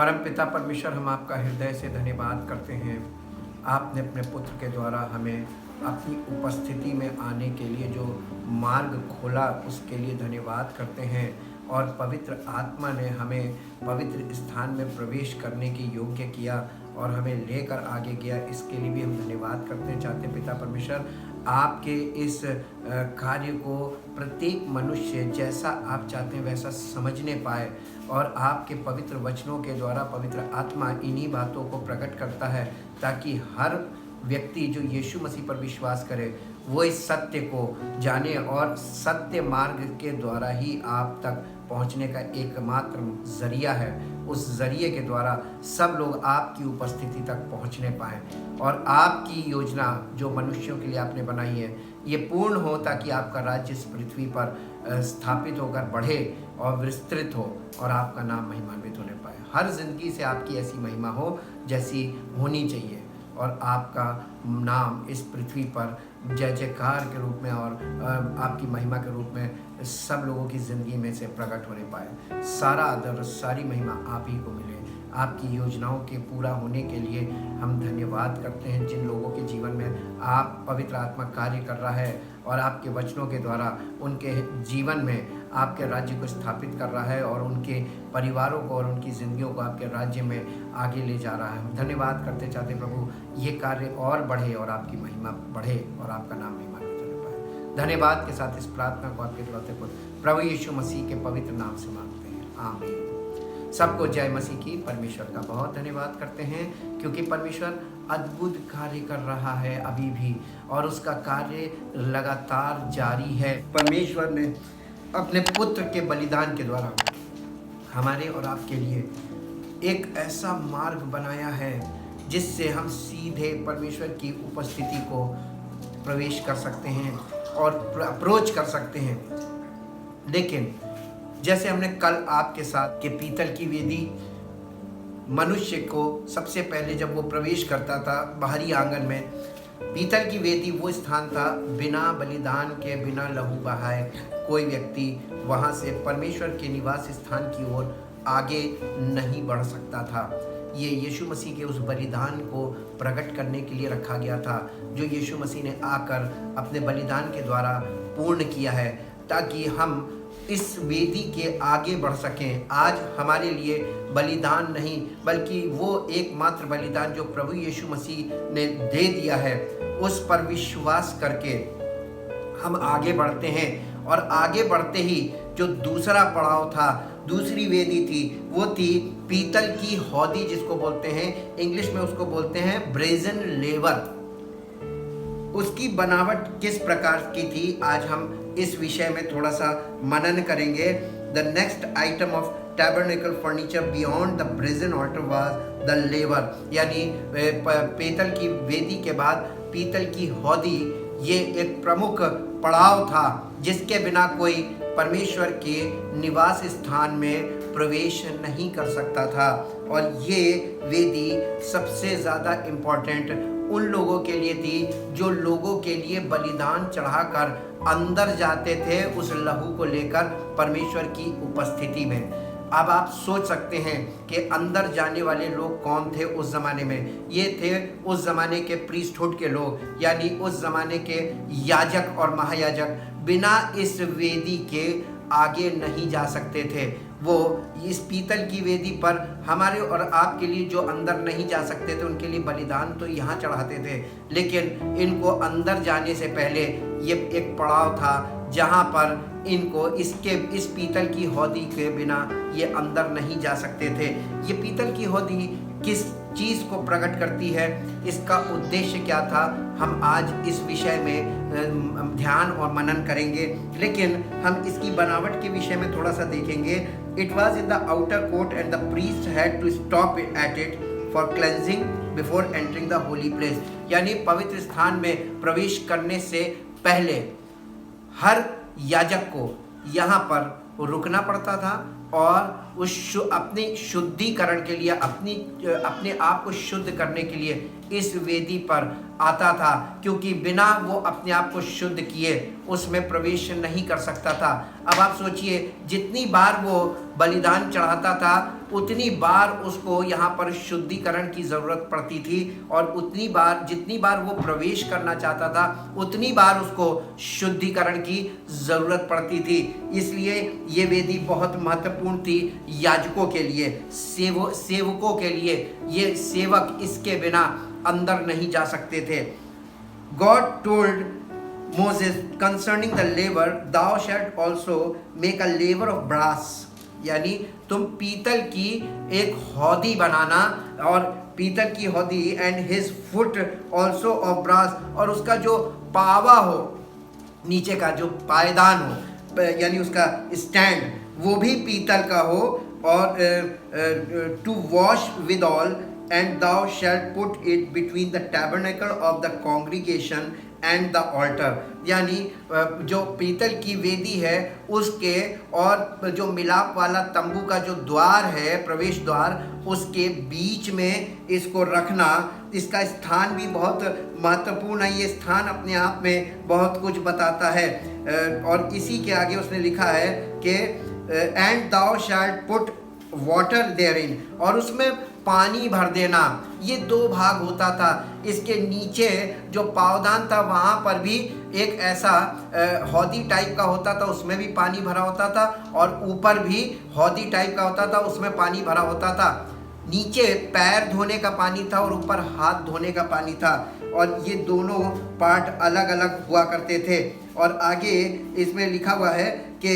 परमपिता परमेश्वर, हम आपका हृदय से धन्यवाद करते हैं। आपने अपने पुत्र के द्वारा हमें अपनी उपस्थिति में आने के लिए जो मार्ग खोला, उसके लिए धन्यवाद करते हैं। और पवित्र आत्मा ने हमें पवित्र स्थान में प्रवेश करने की योग्य किया और हमें लेकर आगे गया, इसके लिए भी हम धन्यवाद करते चाहते हैं। पिता परमेश्वर, आपके इस कार्य को प्रत्येक मनुष्य जैसा आप चाहते हैं वैसा समझने पाए, और आपके पवित्र वचनों के द्वारा पवित्र आत्मा इन्हीं बातों को प्रकट करता है, ताकि हर व्यक्ति जो यीशु मसीह पर विश्वास करे वो इस सत्य को जाने और सत्य मार्ग के द्वारा ही आप तक पहुंचने का एकमात्र जरिया है। उस जरिए के द्वारा सब लोग आपकी उपस्थिति तक पहुंचने पाएँ और आपकी योजना जो मनुष्यों के लिए आपने बनाई है ये पूर्ण हो, ताकि आपका राज्य इस पृथ्वी पर स्थापित होकर बढ़े और विस्तृत हो और आपका नाम महिमान्वित होने पाए। हर जिंदगी से आपकी ऐसी महिमा हो जैसी होनी चाहिए, और आपका नाम इस पृथ्वी पर जय जयकार के रूप में और आपकी महिमा के रूप में सब लोगों की ज़िंदगी में से प्रकट होने पाए। सारा आदर, सारी महिमा आप ही को मिले। आपकी योजनाओं के पूरा होने के लिए हम धन्यवाद करते हैं। जिन लोगों के जीवन में आप पवित्र आत्मा कार्य कर रहा है और आपके वचनों के द्वारा उनके जीवन में आपके राज्य को स्थापित कर रहा है और उनके परिवारों को और उनकी ज़िंदगियों को आपके राज्य में आगे ले जा रहा है, हम धन्यवाद करते चाहते प्रभु, ये कार्य और बढ़े और आपकी महिमा बढ़े और आपका नाम महिमान्वित होने पाए। धन्यवाद के साथ इस प्रार्थना को आपके इकलौते पुत्र प्रभु यीशु मसीह के पवित्र नाम से मांगते हैं, आमीन। सबको जय मसीह की। परमेश्वर का बहुत धन्यवाद करते हैं, क्योंकि परमेश्वर अद्भुत कार्य कर रहा है अभी भी, और उसका कार्य लगातार जारी है। परमेश्वर ने अपने पुत्र के बलिदान के द्वारा हमारे और आपके लिए एक ऐसा मार्ग बनाया है जिससे हम सीधे परमेश्वर की उपस्थिति को प्रवेश कर सकते हैं और अप्रोच कर सकते हैं। लेकिन जैसे हमने कल आपके साथ कि पीतल की वेदी मनुष्य को सबसे पहले जब वो प्रवेश करता था बाहरी आंगन में, पीतल की वेदी वो स्थान था बिना बलिदान के, बिना लहू बहाए कोई व्यक्ति वहाँ से परमेश्वर के निवास स्थान की ओर आगे नहीं बढ़ सकता था। ये यीशु मसीह के उस बलिदान को प्रकट करने के लिए रखा गया था, जो यीशु मसीह ने आकर अपने बलिदान के द्वारा पूर्ण किया है, ताकि हम इस वेदी के आगे बढ़ सकें। आज हमारे लिए बलिदान नहीं, बल्कि वो एकमात्र बलिदान जो प्रभु यीशु मसीह ने दे दिया है, उस पर विश्वास करके हम आगे बढ़ते हैं। और आगे बढ़ते ही जो दूसरा पड़ाव था, दूसरी वेदी थी, वो थी पीतल की हौदी, जिसको बोलते हैं इंग्लिश में उसको बोलते हैं ब्रेजन लेवर। उसकी बनावट किस प्रकार की थी, आज हम इस विषय में थोड़ा सा मनन करेंगे। The next item of tabernacle furniture beyond the brazen altar was the laver, यानी पीतल की वेदी के बाद पीतल की हौदी ये एक प्रमुख पड़ाव था, जिसके बिना कोई परमेश्वर के निवास स्थान में प्रवेश नहीं कर सकता था। और ये वेदी सबसे ज़्यादा इम्पोर्टेंट उन लोगों के लिए थी जो लोगों के लिए बलिदान चढ़ाकर अंदर जाते थे उस लहू को लेकर परमेश्वर की उपस्थिति में। अब आप सोच सकते हैं कि अंदर जाने वाले लोग कौन थे उस ज़माने में। ये थे उस ज़माने के प्रीस्टहुड के लोग, यानी उस ज़माने के याजक और महायाजक। बिना इस वेदी के आगे नहीं जा सकते थे। वो इस पीतल की वेदी पर हमारे और आपके लिए जो अंदर नहीं जा सकते थे, उनके लिए बलिदान तो यहाँ चढ़ाते थे, लेकिन इनको अंदर जाने से पहले ये एक पड़ाव था जहाँ पर इनको इस पीतल की हौदी के बिना ये अंदर नहीं जा सकते थे। ये पीतल की हौदी किस चीज़ को प्रकट करती है, इसका उद्देश्य क्या था, हम आज इस विषय में ध्यान और मनन करेंगे। लेकिन हम इसकी बनावट के विषय में थोड़ा सा देखेंगे। It was in the outer court and the priest had to stop at it for cleansing before entering the holy place, यानी पवित्र स्थान में प्रवेश करने से पहले हर याजक को यहाँ पर रुकना पड़ता था और उस अपने शुद्धिकरण के लिए, अपने आप को शुद्ध करने के लिए इस वेदी पर आता था, क्योंकि बिना वो अपने आप को शुद्ध किए उसमें प्रवेश नहीं कर सकता था। अब आप सोचिए, जितनी बार वो बलिदान चढ़ाता था उतनी बार उसको यहाँ पर शुद्धिकरण की ज़रूरत पड़ती थी, और जितनी बार वो प्रवेश करना चाहता था उतनी बार उसको शुद्धिकरण की ज़रूरत पड़ती थी। इसलिए ये वेदी बहुत महत्वपूर्ण थी याजकों के लिए, सेवकों के लिए। ये सेवक इसके बिना अंदर नहीं जा सकते थे। God told Moses concerning the laver, thou shalt also make a laver of brass, यानी तुम पीतल की एक हौदी बनाना, और पीतल की हौदी, and his foot also of brass, और उसका जो पावा हो, नीचे का जो पायदान हो, यानी उसका स्टैंड, वो भी पीतल का हो, और to wash with all, and thou shalt put it between the tabernacle of the congregation and the altar, यानी जो पीतल की वेदी है उसके और जो मिलाप वाला तंबू का जो द्वार है, प्रवेश द्वार, उसके बीच में इसको रखना। इसका स्थान भी बहुत महत्वपूर्ण है। ये स्थान अपने आप में बहुत कुछ बताता है। और इसी के आगे उसने लिखा है कि and thou shalt put water therein, और उसमें पानी भर देना। ये दो भाग होता था। इसके नीचे जो पावदान था वहाँ पर भी एक ऐसा हौदी टाइप का होता था, उसमें भी पानी भरा होता था, और ऊपर भी हौदी टाइप का होता था, उसमें पानी भरा होता था। नीचे पैर धोने का पानी था और ऊपर हाथ धोने का पानी था, और ये दोनों पार्ट अलग अलग हुआ करते थे। और आगे इसमें लिखा हुआ है कि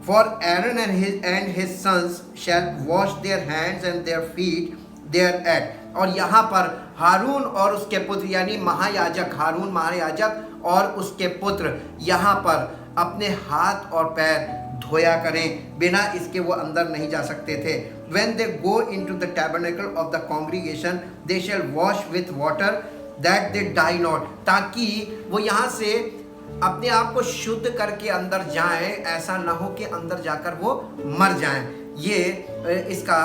For Aaron and his sons shall wash their hands and their feet thereat, और यहाँ पर हारून और उसके पुत्र, यानी महायाजक हारून महायाजक और उसके पुत्र यहाँ पर अपने हाथ और पैर धोया करें, बिना इसके वो अंदर नहीं जा सकते थे। When they go into the tabernacle of the congregation, they shall wash with water that they die not, ताकि वो यहाँ से अपने आप को शुद्ध करके अंदर जाएं, ऐसा ना हो कि अंदर जाकर वो मर जाएं। ये इसका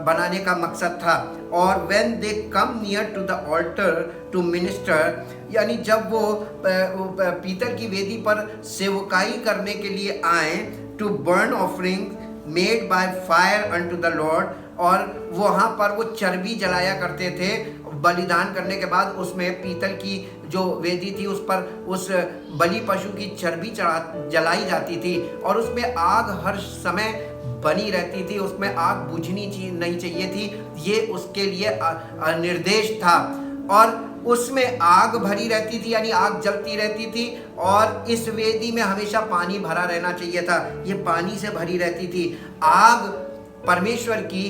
बनाने का मकसद था। और when they come near to the altar to minister, यानी जब वो पीतल की वेदी पर सेवकाई करने के लिए आए, to burn offering made by fire unto the Lord, और वहाँ पर वो चर्बी जलाया करते थे। बलिदान करने के बाद उसमें पीतल की जो वेदी थी उस पर उस बलि पशु की चर्बी जलाई जाती थी, और उसमें आग हर समय बनी रहती थी, उसमें आग बुझनी नहीं चाहिए थी। ये उसके लिए निर्देश था, और उसमें आग भरी रहती थी, यानी आग जलती रहती थी, और इस वेदी में हमेशा पानी भरा रहना चाहिए था। ये पानी से भरी रहती थी। आग परमेश्वर की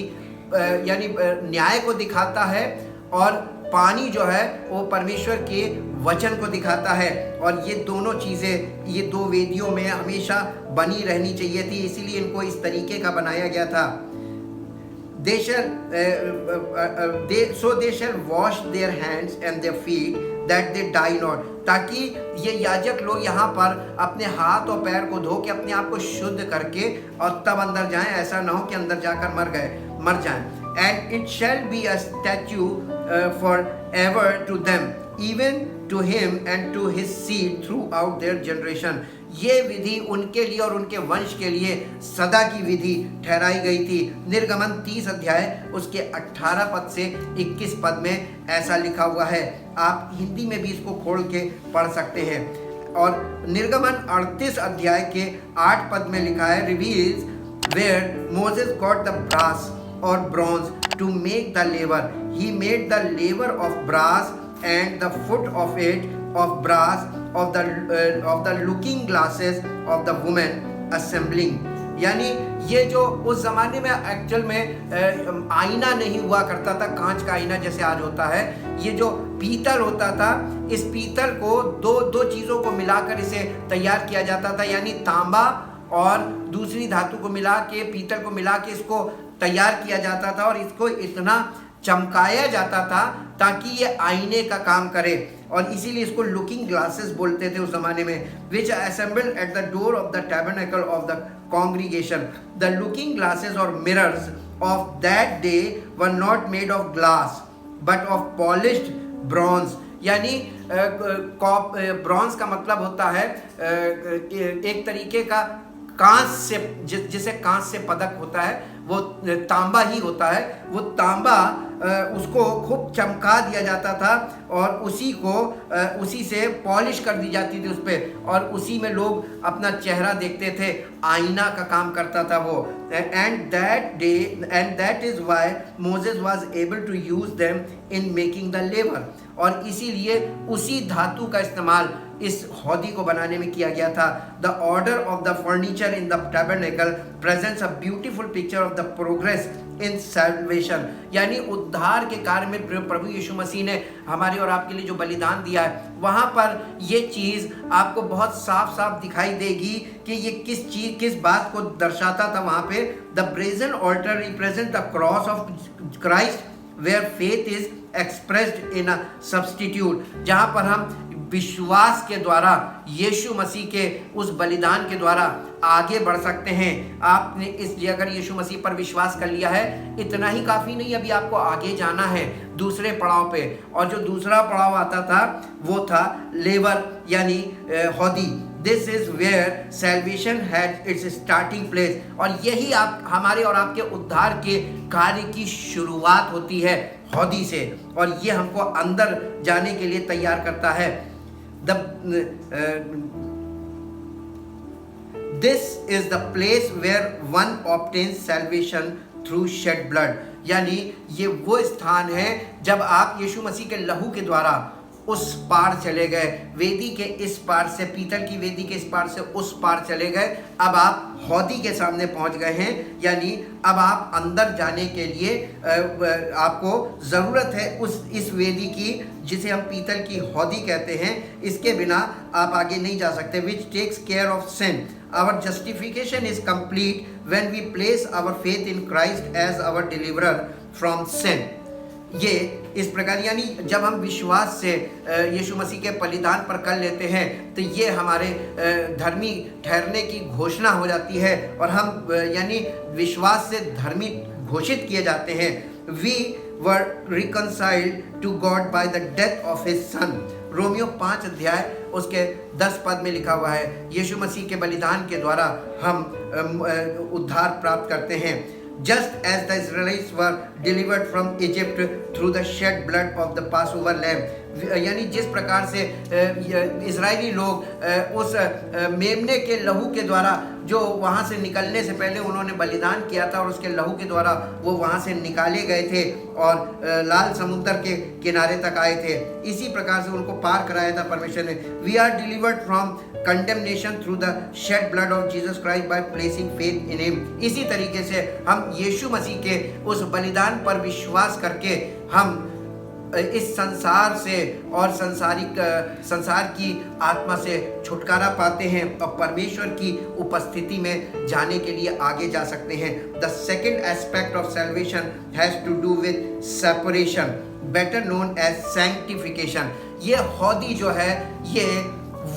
यानी न्याय को दिखाता है, और पानी जो है वो परमेश्वर के वचन को दिखाता है। और ये दोनों चीज़ें ये दो वेदियों में हमेशा बनी रहनी चाहिए थी, इसीलिए इनको इस तरीके का बनाया गया था। They shall wash their hands and their feet that they die not, ताकि ये याजक लोग यहाँ पर अपने हाथ और पैर को धो के अपने आप को शुद्ध करके और तब अंदर जाएं, ऐसा ना हो कि अंदर जाकर मर जाएं। And it shall be a statue forever to them, even to him and to his seed throughout their generation. ये विधि उनके लिए और उनके वंश के लिए सदा की विधि ठहराई गई थी। निर्गमन 30 अध्याय उसके 18 पद से 21 पद में ऐसा लिखा हुआ है। आप हिंदी में भी इसको खोल के पढ़ सकते हैं। और निर्गमन 38 अध्याय के 8 पद में लिखा है, reveals where Moses got the brass or bronze to make the laver. He made the laver of brass and the foot of it of brass of the looking glasses of the woman assembling. यानी ये जो उस ज़माने में actual में आईना नहीं हुआ करता था, कांच का आईना जैसे आज होता है। ये जो पीतल होता था, इस पीतल को दो चीज़ों को मिलाकर इसे तैयार किया जाता था, यानी तांबा और दूसरी धातु को मिला के, पीतल को मिला के इसको तैयार किया जाता था, और इसको इतना चमकाया जाता था ताकि ये आईने का काम करे, और इसीलिए इसको लुकिंग ग्लासेस बोलते थे उस जमाने में। Which assembled at the door of the tabernacle of the congregation. The looking glasses और mirrors of that day were not made of glass but of polished bronze. यानी ब्रॉन्ज का मतलब होता है एक तरीके का कांच से, जिसे कांच से पदक होता है, वो तांबा ही होता है। वो तांबा उसको खूब चमका दिया जाता था और उसी से पॉलिश कर दी जाती थी उस पर, और उसी में लोग अपना चेहरा देखते थे, आईना का काम करता था वो। And that is why Moses was able to use them in making the laver, और इसीलिए उसी धातु का इस्तेमाल इस हौदी को बनाने में किया गया था। The order of the furniture in the tabernacle presents a beautiful picture of the progress in salvation, यानी उद्धार के कार्य में प्रभु यीशु मसीह ने हमारे और आपके लिए जो बलिदान दिया है, वहाँ पर ये चीज़ आपको बहुत साफ साफ दिखाई देगी कि ये किस बात को दर्शाता था। वहाँ पे the brazen altar represent the cross of Christ where faith is expressed in a substitute, जहाँ पर हम विश्वास के द्वारा यीशु मसीह के उस बलिदान के द्वारा आगे बढ़ सकते हैं। आपने इसलिए अगर यीशु मसीह पर विश्वास कर लिया है, इतना ही काफ़ी नहीं, अभी आपको आगे जाना है दूसरे पड़ाव पे। और जो दूसरा पड़ाव आता था वो था लेवर यानी हौदी। This is where salvation had its starting place, और यही आप हमारे और आपके उद्धार के कार्य की शुरुआत होती है हौदी से, और ये हमको अंदर जाने के लिए तैयार करता है। This is the place where one obtains salvation through shed blood, यानी ये वो स्थान है जब आप यीशु मसीह के लहू के द्वारा उस पार चले गए, वेदी के इस पार से, पीतल की वेदी के इस पार से उस पार चले गए। अब आप हौदी के सामने पहुंच गए हैं, यानी अब आप अंदर जाने के लिए आपको ज़रूरत है इस वेदी की, जिसे हम पीतल की हौदी कहते हैं। इसके बिना आप आगे नहीं जा सकते। Which takes care of sin. Our justification is complete when we place our faith in Christ as our deliverer from sin. ये इस प्रकार, यानी जब हम विश्वास से यीशु मसीह के बलिदान पर कर लेते हैं तो ये हमारे धर्मी ठहरने की घोषणा हो जाती है, और हम यानी विश्वास से धर्मी घोषित किए जाते हैं। We were reconciled to God by the death of his son. रोमियो 5 अध्याय उसके 10 पद में लिखा हुआ है, यीशु मसीह के बलिदान के द्वारा हम उद्धार प्राप्त करते हैं। Just as the Israelites were delivered from Egypt through the shed blood of the Passover lamb, यानी जिस प्रकार से इजरायली लोग उस मेमने के लहू के द्वारा जो वहाँ से निकलने से पहले उन्होंने बलिदान किया था और उसके लहू के द्वारा वो वहाँ से निकाले गए थे और लाल समुद्र के किनारे तक आए थे, इसी प्रकार से उनको पार कराया था परमेश्वर ने। We are delivered from condemnation through the shed blood of Jesus Christ by placing faith in him. इसी तरीके से हम यीशु मसीह के उस बलिदान पर विश्वास करके हम इस संसार से और संसार की आत्मा से छुटकारा पाते हैं और परमेश्वर की उपस्थिति में जाने के लिए आगे जा सकते हैं। The second aspect of salvation has to do with separation, better known as sanctification. ये हौदी जो है ये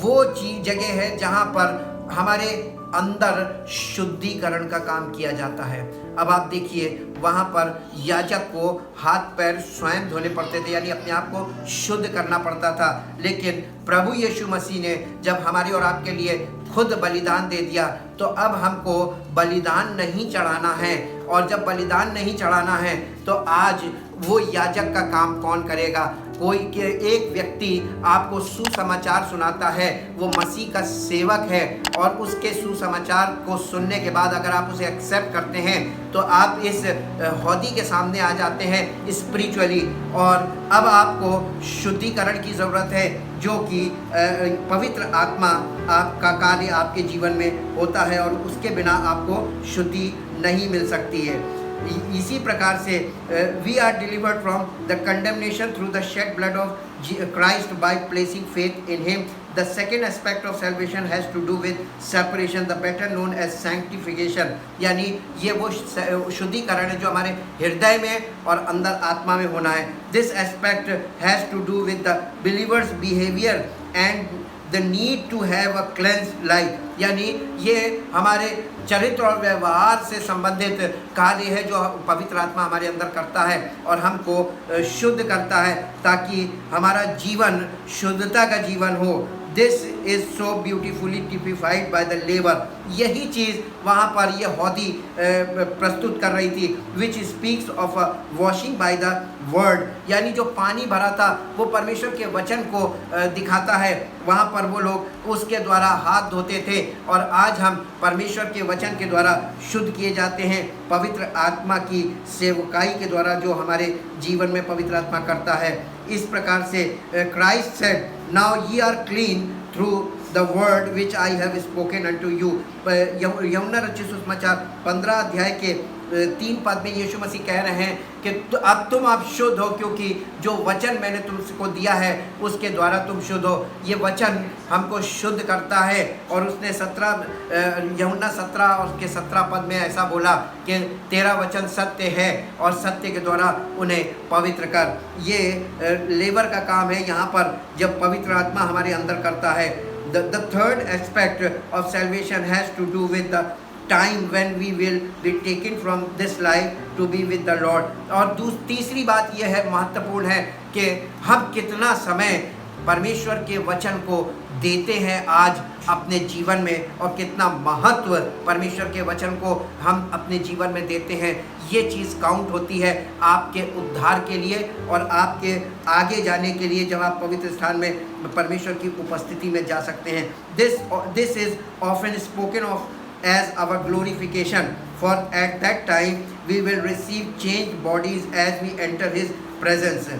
वो जगह है जहाँ पर हमारे अंदर शुद्धिकरण का काम किया जाता है। अब आप देखिए वहाँ पर याजक को हाथ पैर स्वयं धोने पड़ते थे, यानी अपने आप को शुद्ध करना पड़ता था। लेकिन प्रभु यीशु मसीह ने जब हमारे और आपके लिए खुद बलिदान दे दिया तो अब हमको बलिदान नहीं चढ़ाना है, और जब बलिदान नहीं चढ़ाना है तो आज वो याजक का काम कौन करेगा? कोई एक व्यक्ति आपको सुसमाचार सुनाता है, वो मसीह का सेवक है, और उसके सुसमाचार को सुनने के बाद अगर आप उसे एक्सेप्ट करते हैं तो आप इस हौदी के सामने आ जाते हैं स्पिरिचुअली, और अब आपको शुद्धिकरण की ज़रूरत है, जो कि पवित्र आत्मा आपका कार्य आपके जीवन में होता है, और उसके बिना आपको शुद्धि नहीं मिल सकती है। इसी प्रकार से we are delivered from the condemnation through the shed blood of Christ by placing faith in him. The second aspect of salvation has to do with separation, the better known as sanctification, यानी ये वो शुद्धिकरण है जो हमारे हृदय में और अंदर आत्मा में होना है। This aspect has to do with the believer's behaviour and the need to have a cleanse life, यानी ये हमारे चरित्र और व्यवहार से संबंधित कार्य है जो पवित्र आत्मा हमारे अंदर करता है और हमको शुद्ध करता है ताकि हमारा जीवन शुद्धता का जीवन हो। This is so beautifully typified by the लेबर, यही चीज़ वहाँ पर ये हौदी प्रस्तुत कर रही थी, which speaks of a washing by the word, यानी जो पानी भरा था वो परमेश्वर के वचन को दिखाता है। वहाँ पर वो लोग उसके द्वारा हाथ धोते थे और आज हम परमेश्वर के वचन के द्वारा शुद्ध किए जाते हैं पवित्र आत्मा की सेवकाई के द्वारा जो हमारे जीवन में पवित्र आत्मा करता है। इस प्रकार से Christ said, now ye are clean through the word which I have spoken unto you। यूहन्ना रचित सुसमाचार 15 अध्याय के 3 पद में यीशु मसीह कह रहे हैं कि अब तुम आप शुद्ध हो क्योंकि जो वचन मैंने तुमको दिया है उसके द्वारा तुम शुद्ध हो। ये वचन हमको शुद्ध करता है और उसने यूहन्ना 17 और उसके 17 पद में ऐसा बोला कि तेरा वचन सत्य है और सत्य के द्वारा उन्हें पवित्र कर। ये लेबर का काम है यहाँ पर जब पवित्र आत्मा हमारे अंदर करता है। The third aspect of salvation has to do with the time when we will be taken from this life to be with the Lord। और तीसरी बात यह है, महत्वपूर्ण है कि हम कितना समय परमेश्वर के वचन को देते हैं आज अपने जीवन में और कितना महत्व परमेश्वर के वचन को हम अपने जीवन में देते हैं। ये चीज़ काउंट होती है आपके उद्धार के लिए और आपके आगे जाने के लिए जब आप पवित्र स्थान में परमेश्वर की उपस्थिति में जा सकते हैं। This is often spoken of as our glorification, for at that time we will receive changed bodies as we enter his presence।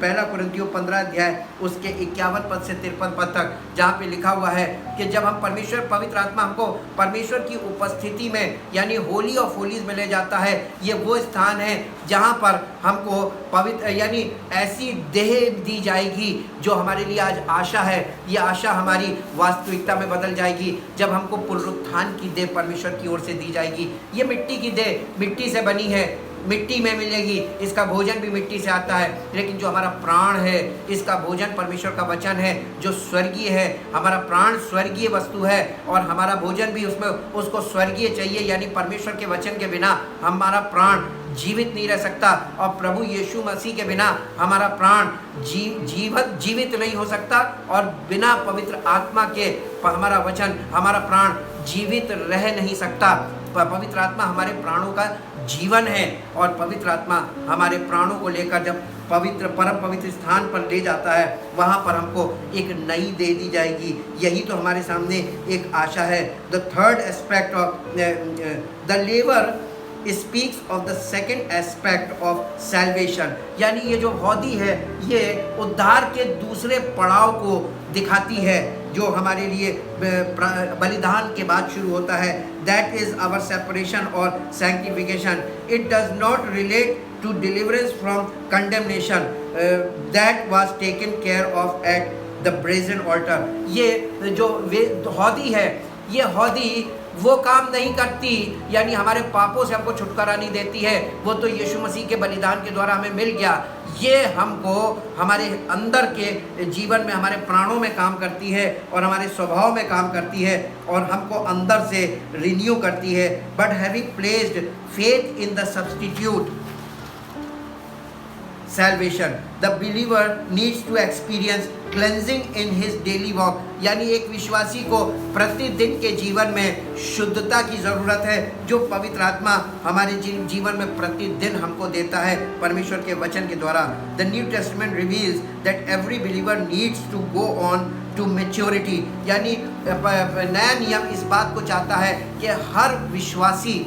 पहला कुरिन्थियों 15 अध्याय उसके 51 पद से 53 पद तक जहाँ पे लिखा हुआ है कि जब हम पवित्र आत्मा हमको परमेश्वर की उपस्थिति में यानी होली ऑफ होलीज में ले जाता है। ये वो स्थान है जहाँ पर हमको पवित्र यानी ऐसी देह दी जाएगी जो हमारे लिए आज आशा है। ये आशा हमारी वास्तविकता में बदल जाएगी जब हमको पुनरुत्थान की देह परमेश्वर की ओर से दी जाएगी। ये मिट्टी की देह मिट्टी से बनी है, मिट्टी में मिलेगी, इसका भोजन भी मिट्टी से आता है, लेकिन जो हमारा प्राण है इसका भोजन परमेश्वर का वचन है जो स्वर्गीय है। हमारा प्राण स्वर्गीय वस्तु है और हमारा भोजन भी उसमें उसको स्वर्गीय चाहिए, यानी परमेश्वर के वचन के बिना हमारा प्राण जीवित नहीं रह सकता और प्रभु यीशु मसीह के बिना हमारा प्राण जीवित नहीं हो सकता और बिना पवित्र आत्मा के हमारा वचन हमारा प्राण जीवित रह नहीं सकता। पवित्र आत्मा हमारे प्राणों का जीवन है और पवित्र आत्मा हमारे प्राणों को लेकर जब परम पवित्र स्थान पर ले जाता है वहाँ पर हमको एक नई दे दी जाएगी। यही तो हमारे सामने एक आशा है। The third aspect of the labour speaks of the second aspect of salvation, यानी ये जो हौदी है ये उद्धार के दूसरे पड़ाव को दिखाती है जो हमारे लिए बलिदान के बाद शुरू होता है। दैट इज आवर सेपरेशन और sanctification. It does not relate to deliverance from condemnation that was taken care of at the brazen altar. ये जो हौदी है ये हौदी वो काम नहीं करती यानी हमारे पापों से हमको छुटकारा नहीं देती है, वो तो यीशु मसीह के बलिदान के द्वारा हमें मिल गया। ये हमको हमारे अंदर के जीवन में हमारे प्राणों में काम करती है और हमारे स्वभाव में काम करती है और हमको अंदर से रिन्यू करती है। But having placed faith in the substitute salvation, the believer needs to experience cleansing in his daily walk, यानी एक विश्वासी को प्रतिदिन के जीवन में शुद्धता की ज़रूरत है जो पवित्र आत्मा हमारे जीवन में प्रतिदिन हमको देता है परमेश्वर के वचन के द्वारा। The New Testament reveals that every believer needs to go on to maturity, यानी नया नियम इस बात को चाहता है कि हर विश्वासी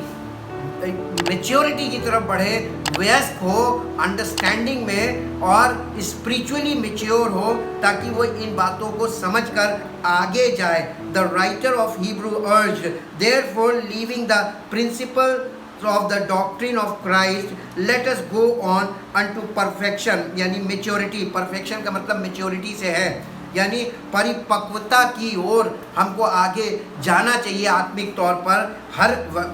मेच्योरिटी की तरफ बढ़े, वयस्क हो, अंडरस्टैंडिंग में और स्पिरिचुअली मेच्योर हो ताकि वो इन बातों को समझकर आगे जाए। The writer of Hebrew urge therefore leaving the principle of the doctrine of Christ, let us go on unto perfection, यानी maturity। perfection का मतलब maturity से है। यानी परिपक्वता की ओर हमको आगे जाना चाहिए आत्मिक तौर पर। हर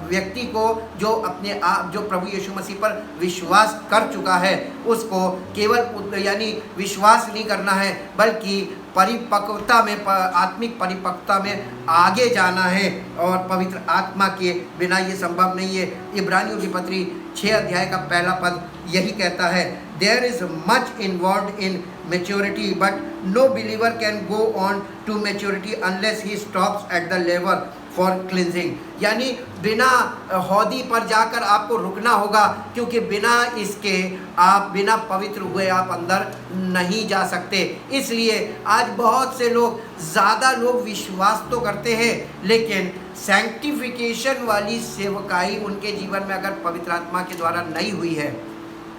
व्यक्ति को जो अपने आप जो प्रभु यीशु मसीह पर विश्वास कर चुका है उसको केवल यानी विश्वास नहीं करना है बल्कि परिपक्वता में आत्मिक परिपक्वता में आगे जाना है और पवित्र आत्मा के बिना ये संभव नहीं है। इब्रानियों की पत्री 6 अध्याय का पहला पद यही कहता है, there is much involve in maturity but no believer can go on to maturity unless he stops at the level for cleansing. यानी बिना हौदी पर जाकर आपको रुकना होगा, क्योंकि बिना इसके आप बिना पवित्र हुए आप अंदर नहीं जा सकते। इसलिए आज बहुत से लोग ज़्यादा लोग विश्वास तो करते हैं लेकिन सैंक्टिफिकेशन वाली सेवकाई उनके जीवन में अगर पवित्र आत्मा के द्वारा नहीं हुई है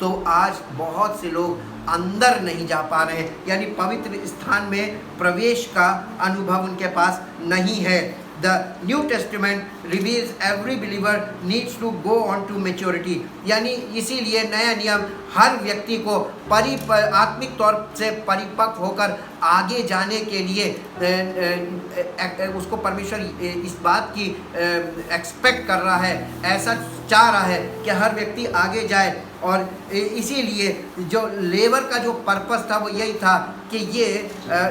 तो आज बहुत से लोग अंदर नहीं जा पा रहे हैं, यानी पवित्र स्थान में प्रवेश का अनुभव उनके पास नहीं है। The New Testament reveals every believer needs to go on to maturity। यानी इसीलिए नया नियम हर व्यक्ति को आत्मिक तौर से परिपक्व होकर आगे जाने के लिए उसको परमेश्वर इस बात की एक्सपेक्ट कर रहा है, ऐसा चाह रहा है कि हर व्यक्ति आगे जाए। और इसीलिए जो लेबर का जो पर्पस था वो यही था कि ये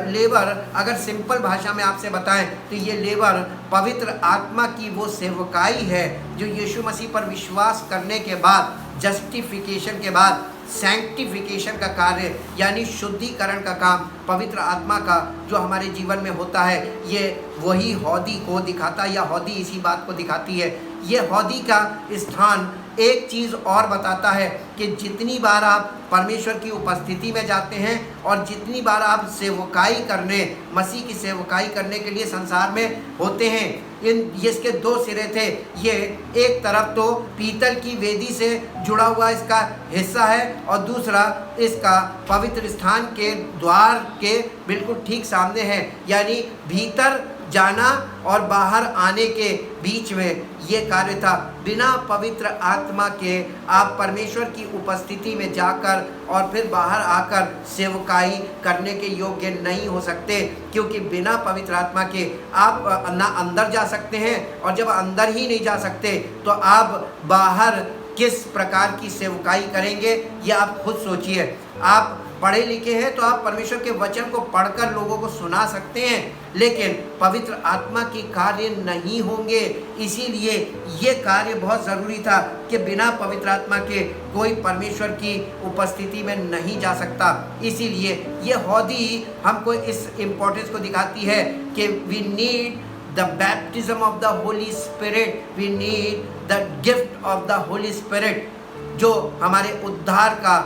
लेबर, अगर सिंपल भाषा में आपसे बताएं तो ये लेबर पवित्र आत्मा की वो सेवकाई है जो यीशु मसीह पर विश्वास करने के बाद, जस्टिफिकेशन के बाद सैंक्टिफिकेशन का कार्य यानी शुद्धिकरण का काम पवित्र आत्मा का जो हमारे जीवन में होता है, ये वही हौदी को दिखाता है या हौदी इसी बात को दिखाती है। ये हौदी का स्थान एक चीज़ और बताता है कि जितनी बार आप परमेश्वर की उपस्थिति में जाते हैं और जितनी बार आप सेवकाई करने, मसीह की सेवकाई करने के लिए संसार में होते हैं, इसके 2 सिरे थे। ये एक तरफ तो पीतल की वेदी से जुड़ा हुआ इसका हिस्सा है और दूसरा इसका पवित्र स्थान के द्वार के बिल्कुल ठीक सामने है, यानी भीतर जाना और बाहर आने के बीच में ये कार्य था। बिना पवित्र आत्मा के आप परमेश्वर की उपस्थिति में जाकर और फिर बाहर आकर सेवकाई करने के योग्य नहीं हो सकते, क्योंकि बिना पवित्र आत्मा के आप ना अंदर जा सकते हैं और जब अंदर ही नहीं जा सकते तो आप बाहर किस प्रकार की सेवकाई करेंगे ये आप खुद सोचिए। आप पढ़े लिखे हैं तो आप परमेश्वर के वचन को पढ़कर लोगों को सुना सकते हैं, लेकिन पवित्र आत्मा के कार्य नहीं होंगे। इसीलिए ये कार्य बहुत ज़रूरी था कि बिना पवित्र आत्मा के कोई परमेश्वर की उपस्थिति में नहीं जा सकता। इसीलिए ये हौदी हमको इस इम्पोर्टेंस को दिखाती है कि we need the baptism of the Holy Spirit, we need the gift of the Holy Spirit, जो हमारे उद्धार का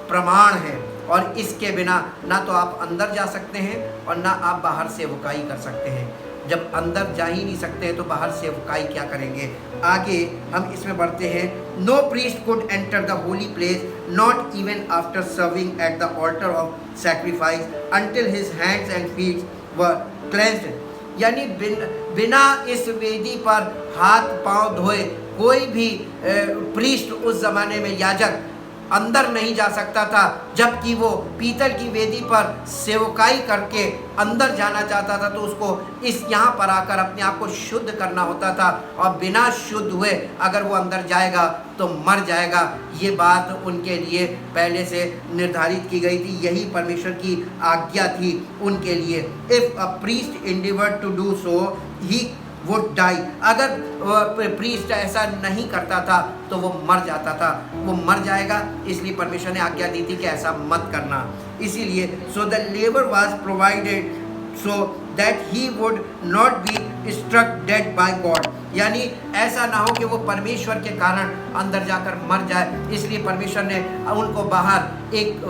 प्रमाण है। और इसके बिना ना तो आप अंदर जा सकते हैं और ना आप बाहर सेवकाई कर सकते हैं। जब अंदर जा ही नहीं सकते हैं तो बाहर सेवकाई क्या करेंगे। आगे हम इसमें बढ़ते हैं। No priest could enter the holy place not even after serving at the altar of sacrifice until his hands and feet were cleansed. यानी बिना इस वेदी पर हाथ पांव धोए कोई भी प्रीस्ट उस ज़माने में याजक अंदर नहीं जा सकता था, जबकि वो पीतल की वेदी पर सेवकाई करके अंदर जाना चाहता था तो उसको इस यहाँ पर आकर अपने आप को शुद्ध करना होता था, और बिना शुद्ध हुए अगर वो अंदर जाएगा तो मर जाएगा। ये बात उनके लिए पहले से निर्धारित की गई थी, यही परमेश्वर की आज्ञा थी उनके लिए। If a priest endeavored to do so he would die. अगर प्रीस्ट ऐसा नहीं करता था तो वो मर जाता था, वो मर जाएगा। इसलिए परमेश्वर ने आज्ञा दी थी कि ऐसा मत करना। इसीलिए सो द लेबर was provided so that he would not be struck dead by God. यानी ऐसा ना हो कि वो परमेश्वर के कारण अंदर जाकर मर जाए, इसलिए परमेश्वर ने उनको बाहर एक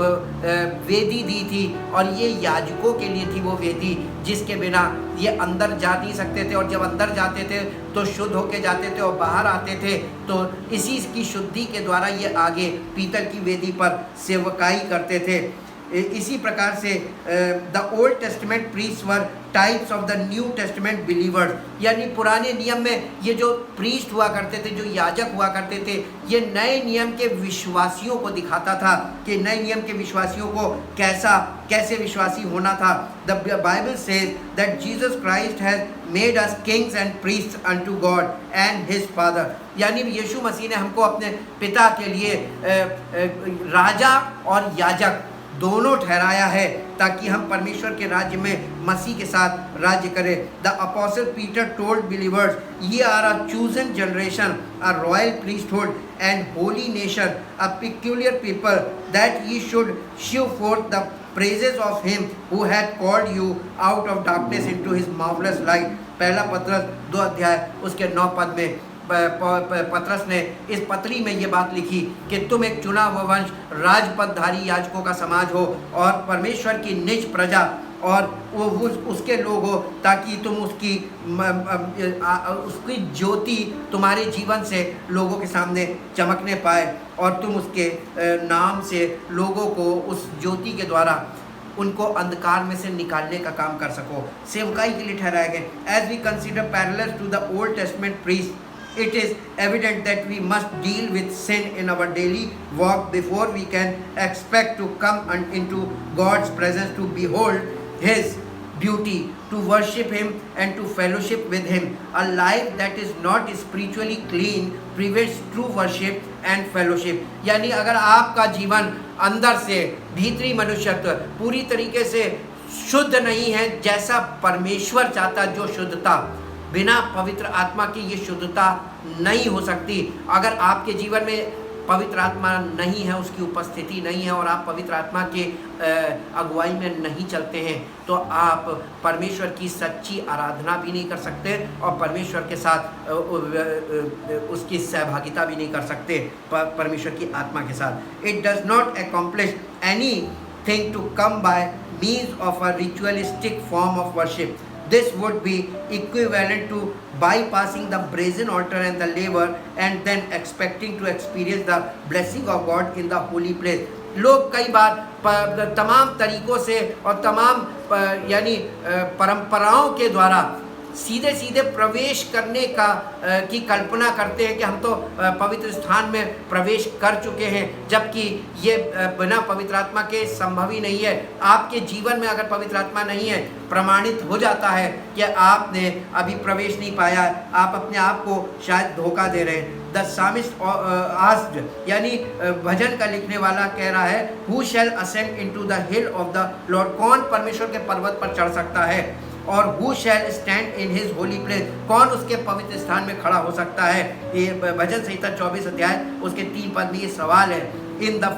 वेदी दी थी, और ये याजकों के लिए थी वो वेदी जिसके बिना ये अंदर जा नहीं सकते थे। और जब अंदर जाते थे तो शुद्ध होके जाते थे और बाहर आते थे तो इसी की शुद्धि के द्वारा ये आगे पीतल की वेदी पर सेवकाई करते थे। इसी प्रकार से the Old Testament priest were types of the new testament believers, यानी पुराने नियम में ये जो प्रीस्ट हुआ करते थे, जो याजक हुआ करते थे, ये नए नियम के विश्वासियों को दिखाता था कि नए नियम के विश्वासियों को कैसे विश्वासी होना था। The Bible says that Jesus Christ has made us Kings and priest unto God and his father, यानी यीशु मसीह ने हमको अपने पिता के लिए राजा और याजक दोनों ठहराया है, ताकि हम परमेश्वर के राज्य में मसीह के साथ राज्य करें। The apostle Peter told believers, ye are a chosen generation, a royal priesthood and holy nation, a peculiar people, that ye should show forth the praises of him who had called you out of darkness into his marvelous light। पहला पत्रस 2 अध्याय उसके 9 पद में पतरस ने इस पत्री में ये बात लिखी कि तुम एक चुना हुआ वंश, राजपदधारी याजकों का समाज हो और परमेश्वर की निज प्रजा और वो उसके लोग हो, ताकि तुम उसकी ज्योति तुम्हारे जीवन से लोगों के सामने चमकने पाए और तुम उसके नाम से लोगों को उस ज्योति के द्वारा उनको अंधकार में से निकालने का काम कर सको, सेवकाई के लिए ठहराया गया। As we consider parallels to the Old Testament priest, it is evident that we must deal with sin in our daily walk before we can expect to come into God's presence to behold His beauty, to worship Him and to fellowship with Him. A life that is not spiritually clean prevents true worship and fellowship। यानी अगर आपका जीवन अंदर से भीतरी मनुष्यत्व पूरी तरीके से शुद्ध नहीं है, जैसा परमेश्वर चाहता, जो शुद्धता, बिना पवित्र आत्मा की ये शुद्धता नहीं हो सकती। अगर आपके जीवन में पवित्र आत्मा नहीं है, उसकी उपस्थिति नहीं है और आप पवित्र आत्मा के अगुवाई में नहीं चलते हैं, तो आप परमेश्वर की सच्ची आराधना भी नहीं कर सकते और परमेश्वर के साथ उसकी सहभागिता भी नहीं कर सकते परमेश्वर की आत्मा के साथ। It does not accomplish anything to come by means of a ritualistic form of worship. This would be equivalent to bypassing the brazen altar and the laver and then expecting to experience the blessing of God in the holy place। लोग कई बार तमाम तरीकों से और तमाम यानी परंपराओं के द्वारा सीधे प्रवेश करने की कल्पना करते हैं कि हम तो पवित्र स्थान में प्रवेश कर चुके हैं, जबकि ये बिना पवित्र आत्मा के संभव ही नहीं है। आपके जीवन में अगर पवित्र आत्मा नहीं है, प्रमाणित हो जाता है कि आपने अभी प्रवेश नहीं पाया, आप अपने आप को शायद धोखा दे रहे हैं। द सामिस्ट आस्क्ड, यानी भजन का लिखने वाला कह रहा है, who shell ascend into the hill of the Lord, कौन परमेश्वर के पर्वत पर चढ़ सकता है, और who shell stand in his holy place, कौन उसके पवित्र स्थान में खड़ा हो सकता है। ये भजन संहिता 24 अध्याय उसके 3 पद में ये सवाल है। In the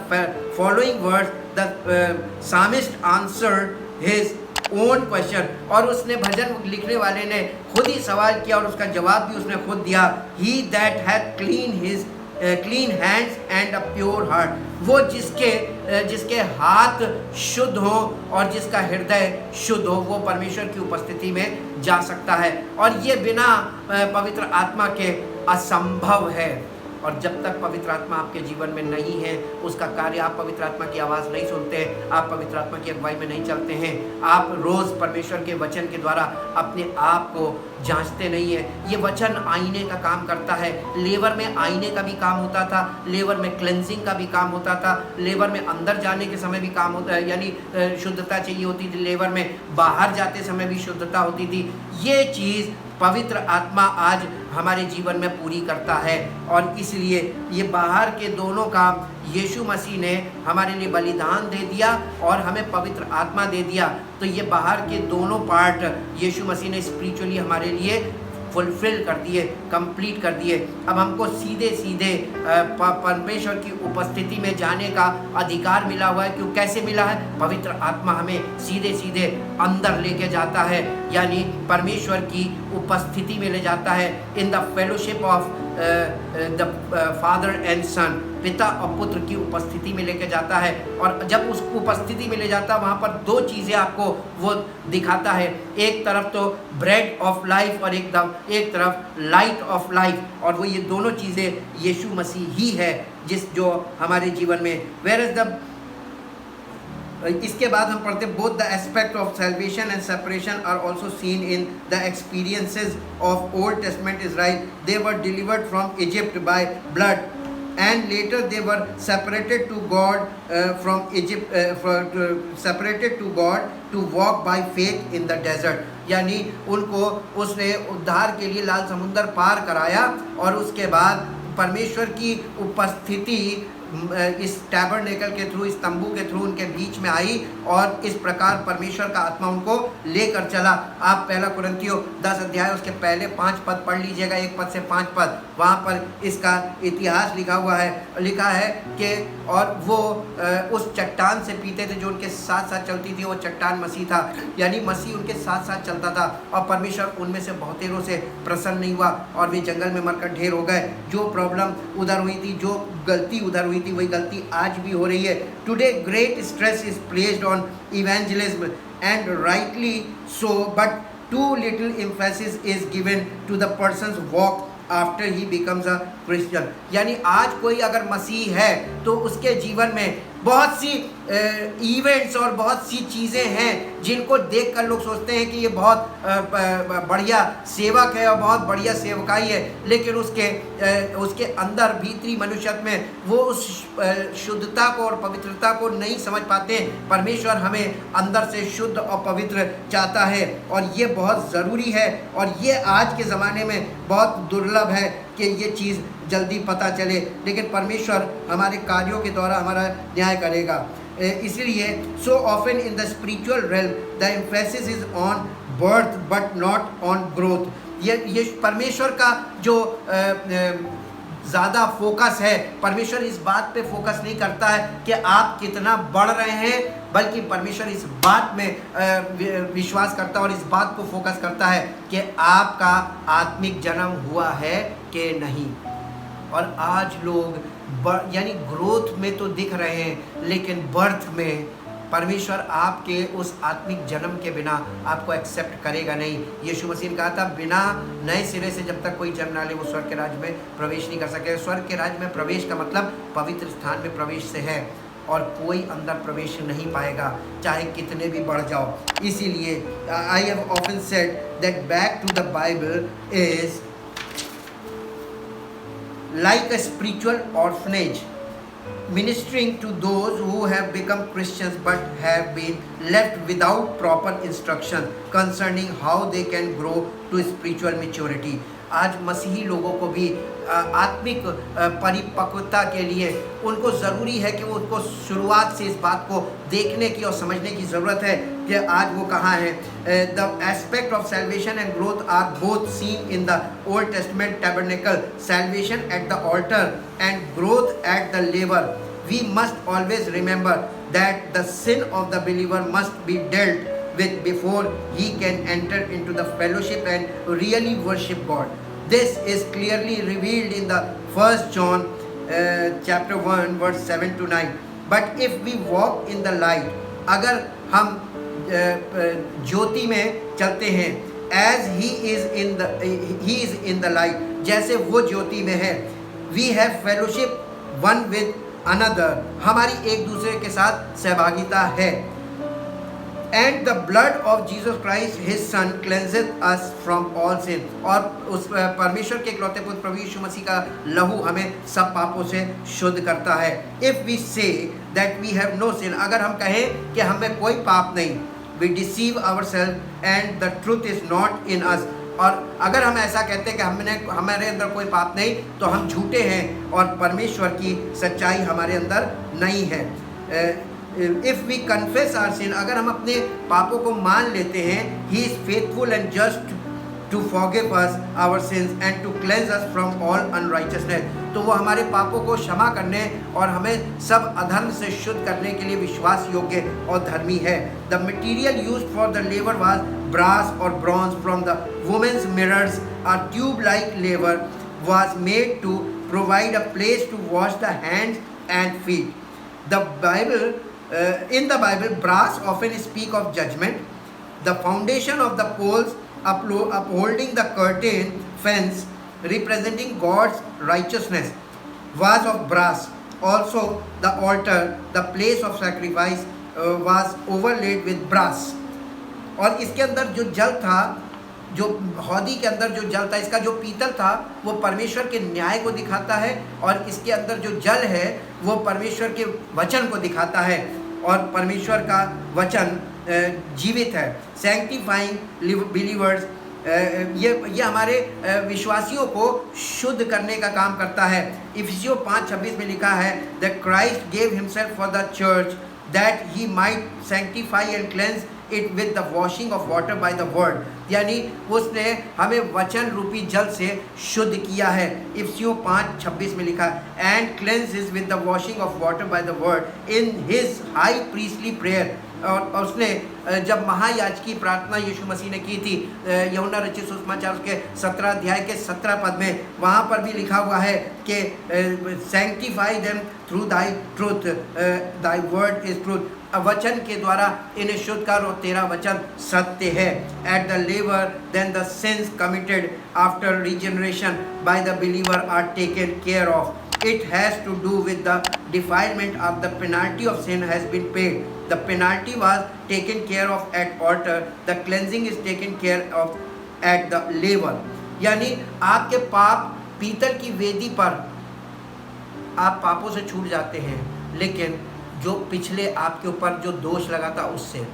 following words the psalmist answered his own question, और उसने भजन लिखने वाले ने खुद ही सवाल किया और उसका जवाब भी उसने खुद दिया। He that had clean hands and a pure heart, वो जिसके हाथ शुद्ध हो और जिसका हृदय शुद्ध हो, वो परमेश्वर की उपस्थिति में जा सकता है। और ये बिना पवित्र आत्मा के असंभव है। और जब तक पवित्र आत्मा आपके जीवन में नहीं है, उसका कार्य, आप पवित्र आत्मा की आवाज़ नहीं सुनते, आप पवित्र आत्मा की अगुवाई में नहीं चलते हैं, आप रोज़ परमेश्वर के वचन के द्वारा अपने आप को जांचते नहीं है। ये वचन आईने का काम करता है। लेवर में आईने का भी काम होता था, लेवर में क्लेंजिंग का भी काम होता था, लेवर में अंदर जाने के समय भी काम होता है, यानी शुद्धता चाहिए होती थी, लेवर में बाहर जाते समय भी शुद्धता होती थी। ये चीज़ पवित्र आत्मा आज हमारे जीवन में पूरी करता है, और इसलिए ये बाहर के दोनों काम यीशु मसीह ने हमारे लिए बलिदान दे दिया और हमें पवित्र आत्मा दे दिया। तो ये बाहर के दोनों पार्ट यीशु मसीह ने स्पिरिचुअली हमारे लिए फुलफिल कर दिए, कंप्लीट कर दिए। अब हमको सीधे परमेश्वर की उपस्थिति में जाने का अधिकार मिला हुआ है। क्यों, कैसे मिला है? पवित्र आत्मा हमें सीधे अंदर लेके जाता है, यानी परमेश्वर की उपस्थिति में ले जाता है। In the fellowship of the father and son, पिता और पुत्र की उपस्थिति में लेके जाता है। और जब उस उपस्थिति में ले जाता है, वहाँ पर 2 चीज़ें आपको वो दिखाता है। एक तरफ तो ब्रेड ऑफ लाइफ और एक तरफ लाइट ऑफ लाइफ, और वो ये दोनों चीज़ें यीशु मसीह ही है जो हमारे जीवन में। वेयर इज द इसके बाद हम पढ़ते both the aspect of salvation and separation are also seen in the experiences of Old Testament Israel. They were delivered from Egypt by blood and later they were separated to God from Egypt, separated to God to walk by faith in the desert. यानी उनको उसने उद्धार के लिए लाल समुंदर पार कराया और उसके बाद परमेश्वर की उपस्थिति इस टैबरनेकल के थ्रू, इस तंबू के थ्रू उनके बीच में आई और इस प्रकार परमेश्वर का आत्मा उनको लेकर चला. आप पहला कुरिन्थियों 10 अध्याय उसके पहले 5 पद पढ़ लीजिएगा, 1 पद से 5 पद, वहाँ पर इसका इतिहास लिखा हुआ है. लिखा है कि और वो उस चट्टान से पीते थे जो उनके साथ साथ चलती थी. वो चट्टान मसीह था, यानी मसीह उनके साथ साथ चलता था और परमेश्वर उनमें से बहुतेरों से प्रसन्न नहीं हुआ और वे जंगल में मरकर ढेर हो गए. जो प्रॉब्लम उधर हुई थी, जो गलती उधर हुई थी, वही गलती आज भी हो रही है. Today great stress is placed on evangelism and rightly so, but too little emphasis is given to the person's walk after he becomes a Christian. यानी आज कोई अगर मसीह है तो उसके जीवन में बहुत सी इवेंट्स और बहुत सी चीज़ें हैं जिनको देखकर लोग सोचते हैं कि ये बहुत बढ़िया सेवक है और बहुत बढ़िया सेवकाई है, लेकिन उसके अंदर भीतरी मनुष्यत्व में वो उस शुद्धता को और पवित्रता को नहीं समझ पाते. परमेश्वर हमें अंदर से शुद्ध और पवित्र चाहता है और ये बहुत ज़रूरी है और ये आज के ज़माने में बहुत दुर्लभ है कि ये चीज़ जल्दी पता चले, लेकिन परमेश्वर हमारे कार्यों के द्वारा हमारा न्याय करेगा. इसलिए so often in the spiritual realm the emphasis is on birth but not on growth. ये परमेश्वर का जो ज़्यादा फोकस है, परमेश्वर इस बात पे फोकस नहीं करता है कि आप कितना बढ़ रहे हैं, बल्कि परमेश्वर इस बात में विश्वास करता है और इस बात को फोकस करता है कि आपका आत्मिक जन्म हुआ है कि नहीं. और आज लोग यानी ग्रोथ में तो दिख रहे हैं, लेकिन बर्थ में परमेश्वर आपके उस आत्मिक जन्म के बिना आपको एक्सेप्ट करेगा नहीं. यीशु मसीह ने कहा था बिना नए सिरे से जब तक कोई जन्म ना ले वो स्वर्ग के राज्य में प्रवेश नहीं कर सके. स्वर्ग के राज्य में प्रवेश का मतलब पवित्र स्थान में प्रवेश से है और कोई अंदर प्रवेश नहीं पाएगा चाहे कितने भी बढ़ जाओ. इसीलिए I have often said that back to the Bible is like a spiritual orphanage, ministering to those who have become Christians but have been left without proper instruction concerning how they can grow to spiritual maturity. आज मसीही लोगों को भी आत्मिक परिपक्वता के लिए उनको ज़रूरी है कि वो उनको शुरुआत से इस बात को देखने की और समझने की ज़रूरत है कि आज वो कहाँ है. The aspect of salvation and growth are both seen in the Old Testament tabernacle. Salvation at the altar and growth at the laver. We must always remember that the sin of the believer must be dealt with before he can enter into the fellowship and really worship God. This is clearly revealed in the 1 John chapter 1 verse 7 to 9. But if we walk in the light, अगर हम ज्योति में चलते हैं, as he is in the light, जैसे वो ज्योति में है, we have fellowship one with another, हमारी एक दूसरे के साथ सहभागिता है. And the blood of Jesus Christ his son cleanseth us from all sin. और उस परमेश्वर के इकलौते पुत्र प्रभु यीशु मसीह का लहू हमें सब पापों से शुद्ध करता है. If we say that we have no sin, अगर हम कहें कि हमें कोई पाप नहीं, we deceive ourselves and the truth is not in us. और अगर हम ऐसा कहते हैं कि हमारे अंदर कोई पाप नहीं, तो हम झूठे हैं और परमेश्वर की सच्चाई हमारे अंदर नहीं है. If we confess our sin, अगर हम अपने पापों को मान लेते हैं, He is faithful and just to forgive us our sins and to cleanse us from all unrighteousness. तो वो हमारे पापों को क्षमा करने और हमें सब अधर्म से शुद्ध करने के लिए विश्वास योग्य और धर्मी है. The material used for the laver was brass or bronze. From the women's mirrors, a tube-like laver was made to provide a place to wash the hands and feet. In the Bible, brass often speak of judgment. The foundation of the poles upholding the curtain fence, representing God's righteousness, was of brass. Also, the altar, the place of sacrifice, was overlaid with brass. और इसके अंदर जो जल था, जो हौदी के अंदर जो जल था, इसका जो पीतल था वो परमेश्वर के न्याय को दिखाता है, और इसके अंदर जो जल है वो परमेश्वर के वचन को दिखाता है, और परमेश्वर का वचन जीवित है। सैंक्टिफाइंग बिलीवर्स, ये हमारे विश्वासियों को शुद्ध करने का काम करता है। इफिसियों 5:26 में लिखा है, the Christ gave himself for the church that he might sanctify and cleanse it with the washing of water by the word. यानी उसने हमें वचन रूपी जल से शुद्ध किया है। इफिसियों 5:26 में लिखा, and cleanse is with the washing of water by the word in his high priestly prayer. और उसने जब महायाजकी प्रार्थना यीशु मसीह ने की थी, यूहन्ना रचित सुसमाचार उसके 17 अध्याय के 17 पद में, वहाँ पर भी लिखा हुआ है कि sanctify them through thy truth, thy word is truth. वचन के द्वारा इन्हें शुद्ध कर, और तेरा वचन सत्य है। At the laver then the sins committed after regeneration by the believer are taken care of. It has to do with the defilement of the penalty of sin has been paid. The penalty was taken care of at altar. The cleansing is taken care of at the laver. यानी आपके पाप पीतल की वेदी पर आप पापों से छूट जाते हैं, लेकिन जो पिछले आपके ऊपर जो दोष लगा था उससे।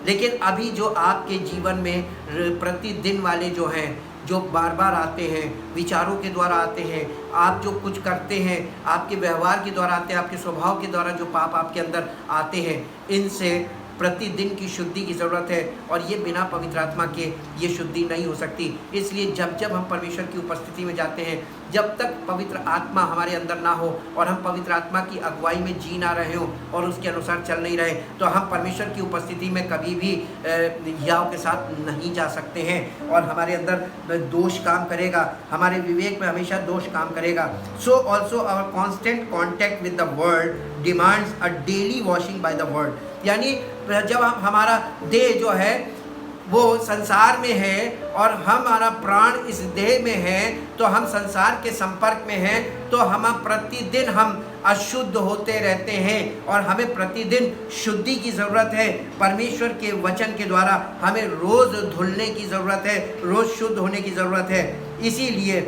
लेकिन अभी जो आपके जीवन में प्रतिदिन वाले जो हैं, जो बार बार आते हैं, विचारों के द्वारा आते हैं, आप जो कुछ करते हैं आपके व्यवहार के द्वारा आते हैं, आपके स्वभाव के द्वारा जो पाप आपके अंदर आते हैं, इनसे प्रतिदिन की शुद्धि की ज़रूरत है, और ये बिना पवित्र आत्मा के ये शुद्धि नहीं हो सकती। इसलिए जब जब हम परमेश्वर की उपस्थिति में जाते हैं, जब तक पवित्र आत्मा हमारे अंदर ना हो और हम पवित्र आत्मा की अगुवाई में जी ना रहे हो और उसके अनुसार चल नहीं रहे, तो हम परमेश्वर की उपस्थिति में कभी भी याव के साथ नहीं जा सकते हैं, और हमारे अंदर दोष काम करेगा, हमारे विवेक में हमेशा दोष काम करेगा। So also our constant contact with the world demands a daily washing by the world. यानी जब हमारा देह जो है वो संसार में है और हमारा प्राण इस देह में है, तो हम संसार के संपर्क में हैं, तो हम प्रतिदिन हम अशुद्ध होते रहते हैं, और हमें प्रतिदिन शुद्धि की ज़रूरत है। परमेश्वर के वचन के द्वारा हमें रोज़ धुलने की ज़रूरत है, रोज़ शुद्ध होने की ज़रूरत है। इसीलिए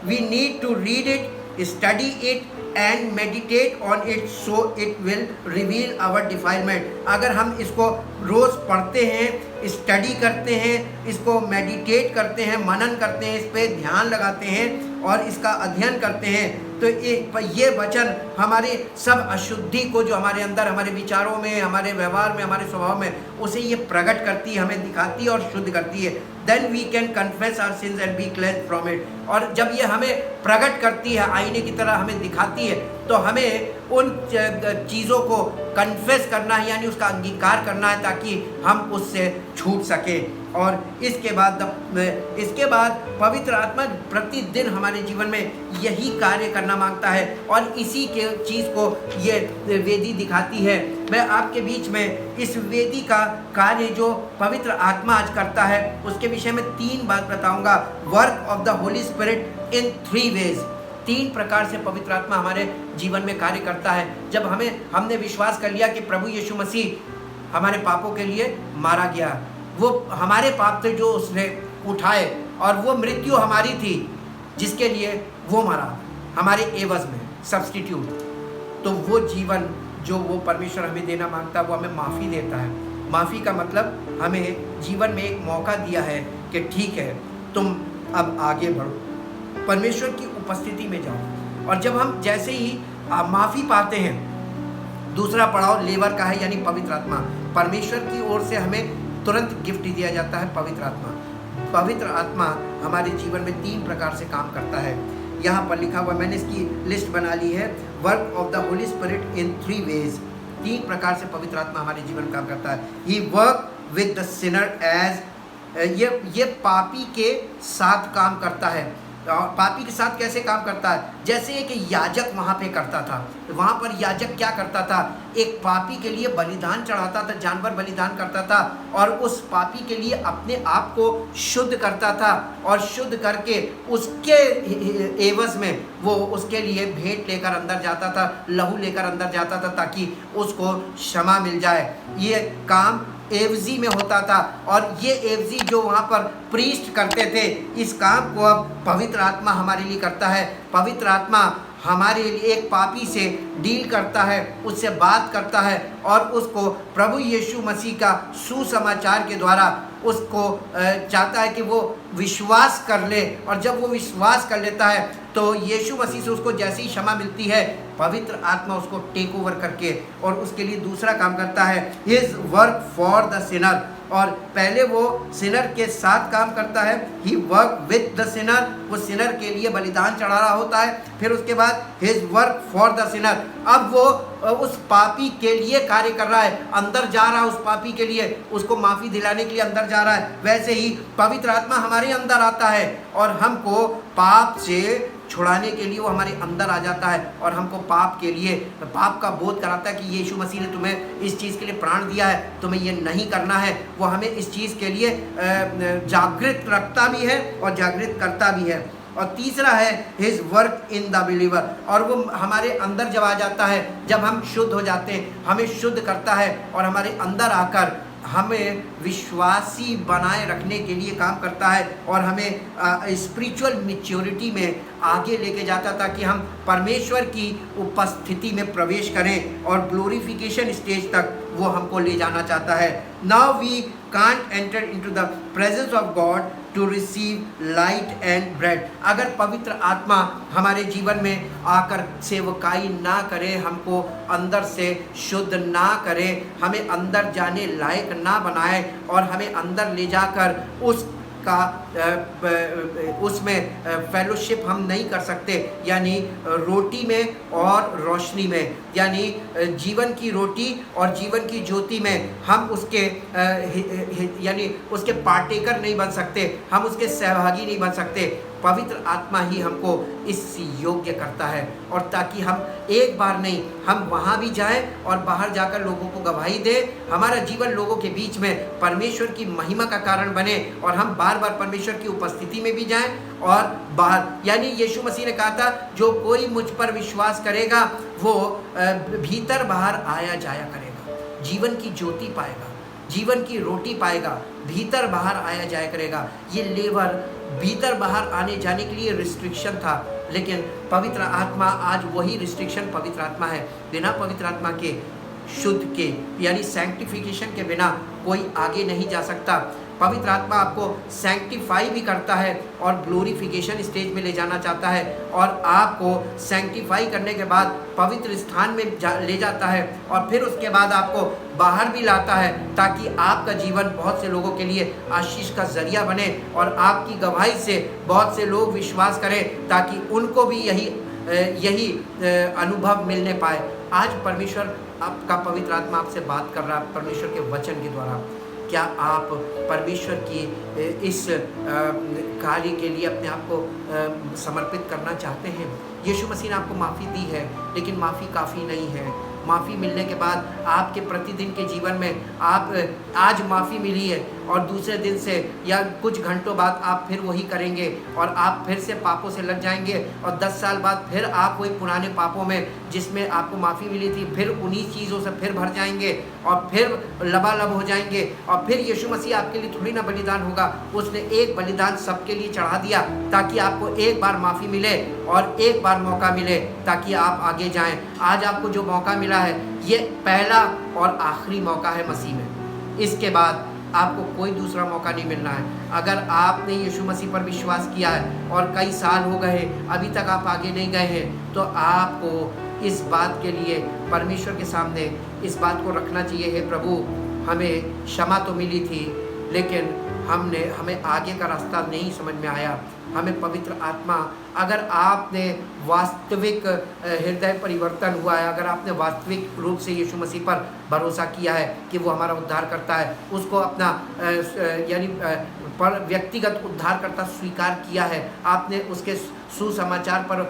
we need to read it, study it and meditate on it so it will reveal our defilement। अगर हम इसको रोज़ पढ़ते हैं, स्टडी करते हैं, इसको मेडिटेट करते हैं, मनन करते हैं, इस पे ध्यान लगाते हैं और इसका अध्ययन करते हैं, तो ये वचन हमारे सब अशुद्धि को जो हमारे अंदर, हमारे विचारों में, हमारे व्यवहार में, हमारे स्वभाव में, उसे ये प्रकट करती है, हमें दिखाती है और शुद्ध करती है। Then we can confess our sins and be cleansed from it. और जब ये हमें प्रकट करती है, आईने की तरह हमें दिखाती है, तो हमें उन चीज़ों को कन्फेस करना है, यानी उसका अंगीकार करना है, ताकि हम उससे छूट सकें। और इसके बाद पवित्र आत्मा प्रतिदिन हमारे जीवन में यही कार्य करना मांगता है, और इसी के चीज़ को ये वेदी दिखाती है। मैं आपके बीच में इस वेदी का कार्य जो पवित्र आत्मा आज करता है उसके विषय में 3 बात बताऊंगा। Work of the Holy Spirit in 3 ways. 3 प्रकार से पवित्र आत्मा हमारे जीवन में कार्य करता है। जब हमने विश्वास कर लिया कि प्रभु यीशु मसीह हमारे पापों के लिए मारा गया, वो हमारे पाप थे जो उसने उठाए, और वो मृत्यु हमारी थी जिसके लिए वो मरा, हमारे एवज में सब्स्टिट्यूट। तो वो जीवन जो वो परमेश्वर हमें देना मांगता है, वो हमें माफ़ी देता है। माफ़ी का मतलब हमें जीवन में एक मौका दिया है कि ठीक है, तुम अब आगे बढ़ो, परमेश्वर की उपस्थिति में जाओ। और जब हम जैसे ही माफ़ी पाते हैं, दूसरा पड़ाव लेवर का है, यानी पवित्र आत्मा। परमेश्वर की ओर से हमें तुरंत गिफ्ट दिया जाता है पवित्र आत्मा। पवित्र आत्मा हमारे जीवन में 3 प्रकार से काम करता है। यहाँ पर लिखा हुआ, मैंने इसकी लिस्ट बना ली है, work of the Holy Spirit in 3 ways. 3 प्रकार से पवित्र आत्मा हमारे जीवन में काम करता है। He work with the sinner as, ये पापी के साथ काम करता है। पापी के साथ कैसे काम करता है? जैसे एक याजक वहाँ पे करता था। वहाँ पर याजक क्या करता था? एक पापी के लिए बलिदान चढ़ाता था, जानवर बलिदान करता था और उस पापी के लिए अपने आप को शुद्ध करता था और शुद्ध करके उसके एवज में वो उसके लिए भेंट लेकर अंदर जाता था, लहू लेकर अंदर जाता था ताकि उसको क्षमा मिल जाए। ये काम एवजी में होता था और ये एवजी जो वहाँ पर प्रीस्ट करते थे, इस काम को अब पवित्र आत्मा हमारे लिए करता है। पवित्र आत्मा हमारे लिए एक पापी से डील करता है, उससे बात करता है और उसको प्रभु यीशु मसीह का सुसमाचार के द्वारा उसको चाहता है कि वो विश्वास कर ले। और जब वो विश्वास कर लेता है तो यीशु मसीह से उसको जैसी ही क्षमा मिलती है, पवित्र आत्मा उसको टेक ओवर करके और उसके लिए दूसरा काम करता है, his work for the Sinner. और पहले वो सिनर के साथ काम करता है, he work with the Sinner, वो सिनर के लिए बलिदान चढ़ा रहा होता है। फिर उसके बाद his work for the Sinner, अब वो उस पापी के लिए कार्य कर रहा है, अंदर जा रहा है उस पापी के लिए, उसको माफ़ी दिलाने के लिए अंदर जा रहा है। वैसे ही पवित्र आत्मा हमारे अंदर आता है और हमको पाप से छुड़ाने के लिए वो हमारे अंदर आ जाता है और हमको पाप के लिए पाप का बोध कराता है कि यीशु मसीह ने तुम्हें इस चीज़ के लिए प्राण दिया है, तुम्हें ये नहीं करना है। वो हमें इस चीज़ के लिए जागृत रखता भी है और जागृत करता भी है। और तीसरा है his work in the believer, और वो हमारे अंदर जब आ जाता है, जब हम शुद्ध हो जाते हैं, हमें शुद्ध करता है और हमारे अंदर आकर हमें विश्वासी बनाए रखने के लिए काम करता है और हमें स्पिरिचुअल मैच्योरिटी में आगे लेके जाता ताकि हम परमेश्वर की उपस्थिति में प्रवेश करें और ग्लोरिफिकेशन स्टेज तक वो हमको ले जाना चाहता है। Now we can't enter into the presence of God to receive light and bread. अगर पवित्र आत्मा हमारे जीवन में आकर सेवकाई ना करे, हमको अंदर से शुद्ध ना करे, हमें अंदर जाने लायक ना बनाए और हमें अंदर ले जाकर उसमें फेलोशिप हम नहीं कर सकते, यानी रोटी में और रोशनी में, यानी जीवन की रोटी और जीवन की ज्योति में हम उसके यानी उसके पार्टेकर नहीं बन सकते, हम उसके सहभागी नहीं बन सकते। पवित्र आत्मा ही हमको इस योग्य करता है और ताकि हम एक बार नहीं, हम वहाँ भी जाएं और बाहर जाकर लोगों को गवाही दें, हमारा जीवन लोगों के बीच में परमेश्वर की महिमा का कारण बने और हम बार बार परमेश्वर की उपस्थिति में भी जाएं और बाहर, यानी यीशु मसीह ने कहा था जो कोई मुझ पर विश्वास करेगा वो भीतर बाहर आया जाया करेगा, जीवन की ज्योति पाएगा, जीवन की रोटी पाएगा, भीतर बाहर आया जाया करेगा। ये लेबर भीतर बाहर आने जाने के लिए रिस्ट्रिक्शन था, लेकिन पवित्र आत्मा आज वही रिस्ट्रिक्शन पवित्र आत्मा है। बिना पवित्र आत्मा के, शुद्ध के, यानी सैंक्टिफिकेशन के बिना कोई आगे नहीं जा सकता। पवित्र आत्मा आपको सैंक्टिफाई भी करता है और ग्लोरिफिकेशन स्टेज में ले जाना चाहता है और आपको सैंक्टिफाई करने के बाद पवित्र स्थान में ले जाता है और फिर उसके बाद आपको बाहर भी लाता है ताकि आपका जीवन बहुत से लोगों के लिए आशीष का जरिया बने और आपकी गवाही से बहुत से लोग विश्वास करें ताकि उनको भी यही अनुभव मिलने पाए। आज परमेश्वर आपका पवित्र आत्मा आपसे बात कर रहा है परमेश्वर के वचन के द्वारा। क्या आप परमेश्वर की इस कार्य के लिए अपने आप को समर्पित करना चाहते हैं? यीशु मसीह ने आपको माफ़ी दी है, लेकिन माफ़ी काफ़ी नहीं है। माफ़ी मिलने के बाद आपके प्रतिदिन के जीवन में आप आज माफ़ी मिली है और दूसरे दिन से या कुछ घंटों बाद आप फिर वही करेंगे और आप फिर से पापों से लग जाएंगे और 10 साल बाद फिर आप वही पुराने पापों में जिसमें आपको माफ़ी मिली थी फिर उन्हीं चीज़ों से फिर भर जाएंगे और फिर लबालब हो जाएंगे। और फिर यीशु मसीह आपके लिए थोड़ी ना बलिदान होगा, उसने एक बलिदान सबके लिए चढ़ा दिया ताकि आपको एक बार माफ़ी मिले और एक बार मौका मिले ताकि आप आगे जाएं। आज आपको जो मौका मिला है ये पहला और आखिरी मौका है मसीह में, इसके बाद आपको कोई दूसरा मौका नहीं मिलना है। अगर आपने यीशु मसीह पर विश्वास किया है और कई साल हो गए अभी तक आप आगे नहीं गए हैं तो आपको इस बात के लिए परमेश्वर के सामने इस बात को रखना चाहिए, हे प्रभु हमें क्षमा तो मिली थी लेकिन हमें आगे का रास्ता नहीं समझ में आया, हमें पवित्र आत्मा, अगर आपने वास्तविक हृदय परिवर्तन हुआ है, अगर आपने वास्तविक रूप से यीशु मसीह पर भरोसा किया है कि वो हमारा उद्धार करता है, उसको अपना यानी पर व्यक्तिगत उद्धारकर्ता स्वीकार किया है, आपने उसके सुसमाचार पर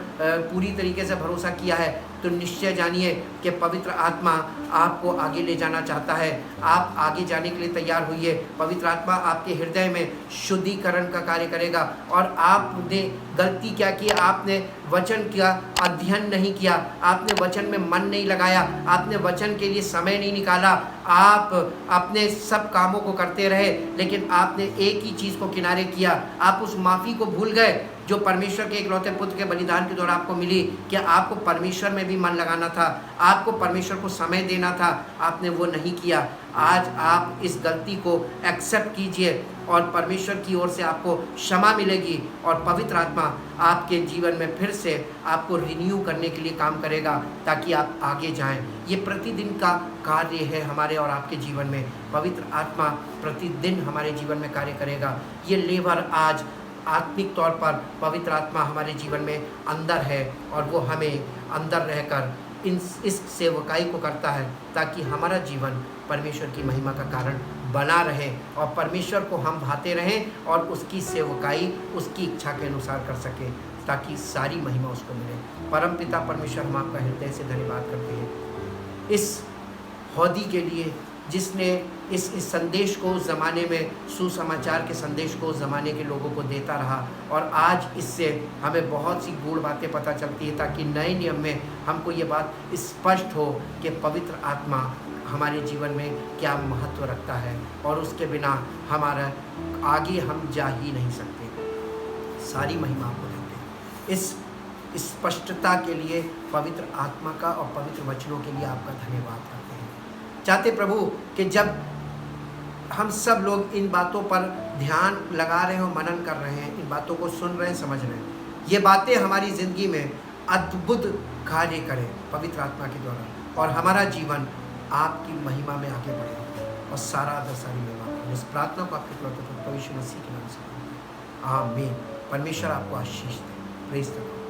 पूरी तरीके से भरोसा किया है, तो निश्चय जानिए कि पवित्र आत्मा आपको आगे ले जाना चाहता है। आप आगे जाने के लिए तैयार होइए। पवित्र आत्मा आपके हृदय में शुद्धिकरण का कार्य करेगा। और आपने गलती क्या की? आपने वचन का अध्ययन नहीं किया, आपने वचन में मन नहीं लगाया, आपने वचन के लिए समय नहीं निकाला, आप अपने सब कामों को करते रहे, लेकिन आपने एक ही चीज़ को किनारे किया, आप उस माफ़ी को भूल गए जो परमेश्वर के इकलौते पुत्र के बलिदान के द्वारा आपको मिली। क्या आपको परमेश्वर में भी मन लगाना था, आपको परमेश्वर को समय देना था, आपने वो नहीं किया। आज आप इस गलती को एक्सेप्ट कीजिए और परमेश्वर की ओर से आपको क्षमा मिलेगी और पवित्र आत्मा आपके जीवन में फिर से आपको रिन्यू करने के लिए काम करेगा ताकि आप आगे जाएं। ये प्रतिदिन का कार्य है हमारे और आपके जीवन में। पवित्र आत्मा प्रतिदिन हमारे जीवन में कार्य करेगा। ये लेबर आज आत्मिक तौर पर पवित्र आत्मा हमारे जीवन में अंदर है और वो हमें अंदर रहकर इस सेवकाई को करता है ताकि हमारा जीवन परमेश्वर की महिमा का कारण बना रहे और परमेश्वर को हम भाते रहें और उसकी सेवकाई उसकी इच्छा के अनुसार कर सकें ताकि सारी महिमा उसको मिले। परमपिता परमेश्वर, हम आपका हृदय से धन्यवाद करते हैं इस हौदी के लिए जिसने इस संदेश को उस ज़माने में, सुसमाचार के संदेश को उस ज़माने के लोगों को देता रहा और आज इससे हमें बहुत सी गूढ़ बातें पता चलती है ताकि नए नियम में हमको ये बात स्पष्ट हो कि पवित्र आत्मा हमारे जीवन में क्या महत्व रखता है और उसके बिना हमारा आगे हम जा ही नहीं सकते। सारी महिमा आपको देते हैं। इस स्पष्टता के लिए पवित्र आत्मा का और पवित्र वचनों के लिए आपका धन्यवाद करते हैं। चाहते प्रभु कि जब हम सब लोग इन बातों पर ध्यान लगा रहे हो, मनन कर रहे हैं, इन बातों को सुन रहे हैं, समझ रहे हैं, ये बातें हमारी ज़िंदगी में अद्भुत कार्य करें पवित्र आत्मा के द्वारा और हमारा जीवन आपकी महिमा में आगे बढ़े और सारा आदर सारी महिमा। इस प्रार्थना को आपके प्रभु यीशु मसीह के नाम से आमीन। परमेश्वर आपको आशीष दे। Praise the Lord.